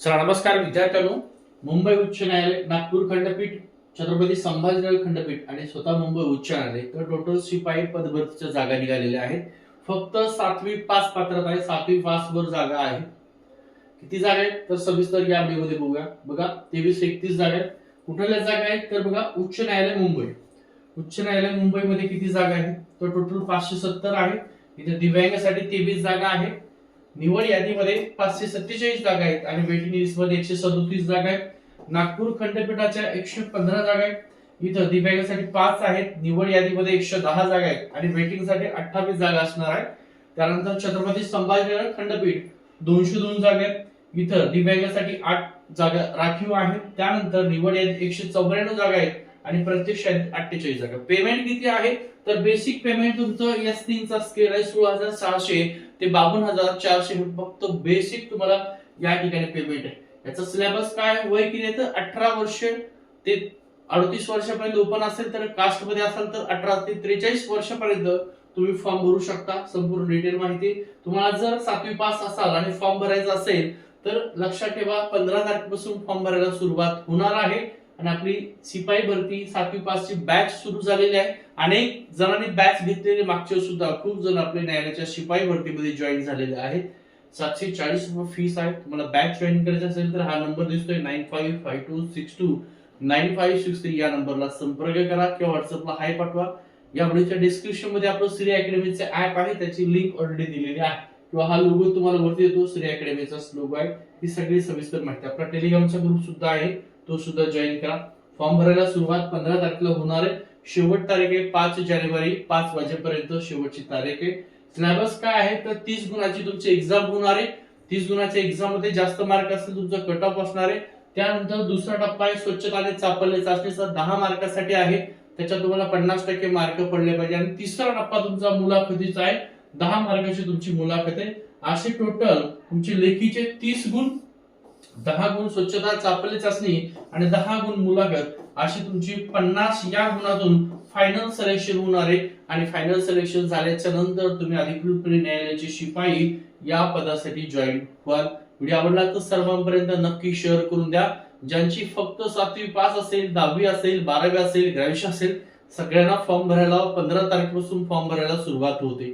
चला नमस्कार विद्यार्थ्यांनो. मुंबई उच्च न्यायालय, नागपूर खंडपीठ, छत्रपती संभाजीनगर खंडपीठ आणि स्वतः मुंबई उच्च न्यायालय तर टोटल शिपाई पदभरतीच्या जागा निघालेल्या आहेत. फक्त 7वी पास पात्रता आहे. 7वी पास वर जागा आहे. किती जागा आहेत तर सविस्तर या व्हिडिओमध्ये बघूया. बघा 23-31 जागा आहेत. कुठल्या जागा आहेत तर बघा उच्च न्यायालय मुंबई. उच्च न्यायालय मुंबईमध्ये किती जागा आहेत तर टोटल 570 आहे. इथे दिव्यांगासाठी 23 जागा आहे. निवड यादीमध्ये 547 जागा आहेत आणि वेटिंग लिस्ट मध्ये 137 जागा आहेत. नागपूर खंडपीठाच्या 115 जागा आहेत. इथं दिव्यांगासाठी 5 आहेत. निवड यादीमध्ये 110 जागा आहेत आणि वेटिंग साठी 28 जागा असणार आहेत. त्यानंतर छत्रपती संभाजीनगर खंडपीठ 202 जागा आहेत. इथं दिव्यांगासाठी 8 जागा राखीव आहेत. त्यानंतर निवड यादीत 194 जागा आहेत आणि प्रत्यक्ष यादीत 48 जागा. पेमेंट किती आहे तर बेसिक पेमेंट तुमचं S3 चा स्केल आहे 16,600 ते 52,400 फक्त बेसिक तुम्हाला या ठिकाणी पेमेंट आहे. याचा सिलेबस काय, वय किती आहे तर 18 वर्ष ते 38 वर्षापर्यंत ओपन असेल तर, कास्ट मध्ये असाल तर 18 ते 43 वर्षापर्यंत तुम्ही फॉर्म भरू शकता. संपूर्ण डिटेल माहिती तुम्हाला जर 7वी पास असाल आणि फॉर्म भरायचा असेल तर लक्षात ठेवा 15 तारखेपासून फॉर्म भरायला सुरुवात होणार आहे. आणि आपली शिपाई भरती 7वी पास ची बॅच सुरू झालेली आहे. अनेक जणांनी बॅच घेतलेली मागच्या सुद्धा खूप जण आपल्या न्यायालयाच्या शिपाई भरतीमध्ये जॉईन झालेले आहेत. 740 रुपये फीस आहे. तुम्हाला बॅच जॉईन करायची असेल तर हा नंबर दिसतोय 9552629563 या नंबरला संपर्क करा किंवा व्हॉट्सअपला हाय पाठवा. या व्हिडिओच्या डिस्क्रिप्शन मध्ये आपलं श्री अकॅडमीचे ऍप आहे, त्याची लिंक ऑलरेडी दिलेली आहे किंवा हा लोगो तुम्हाला वरती येतो, श्री अकॅडमीचा लोगो आहे. ही सगळी सविस्तर माहिती. आपला टेलिग्रामचा ग्रुप सुद्धा आहे, तो सुद्धा जॉईन करा. फॉर्म भरायला सुरुवात 15 तारखेला होणार आहे. शेवट तारीख आहे 5 जानेवारी 5 वाजेपर्यंत शेवटची तारीख आहे. सिलेबस काय आहे तर 30 गुणाची तुमची एक्झाम होणार आहे. 30 गुणाच्या एक्झाम मध्ये जास्त मार्क असतील तुमचा कट ऑफ असणार आहे. त्यानंतर दुसरा टप्पा आहे स्वच्छता आणि चापल्य चाचणीचा 10 मार्कासाठी आहे. त्याच्यात तुम्हाला 50% मार्क पडले पाहिजे. आणि तिसरा टप्पा तुमचा मुलाखतीचा आहे. 10 मार्काची तुमची मुलाखत आहे. असे टोटल तुमचे लेखीचे 30 गुण, 10 गुण स्वच्छता चापल्य चाचणी आणि 10 गुण मुलाखत, अशी तुमची 50 या गुणातून फायनल सिलेक्शन होणार आहे. आणि फायनल सिलेक्शन झाल्याच्या नंतर तुम्ही अधिकृतपणे न्यायालयाचे शिपाई या पदासाठी जॉईन व्हाल. व्हिडिओ आवडला तर सर्वांपर्यंत नक्की शेअर करून द्या. ज्यांची फक्त 7वी पास असेल, 10वी असेल, 12वी असेल, ग्रॅज्युएशन असेल, सगळ्यांना फॉर्म भरायला 15 तारखेपासून फॉर्म भरायला सुरुवात होते.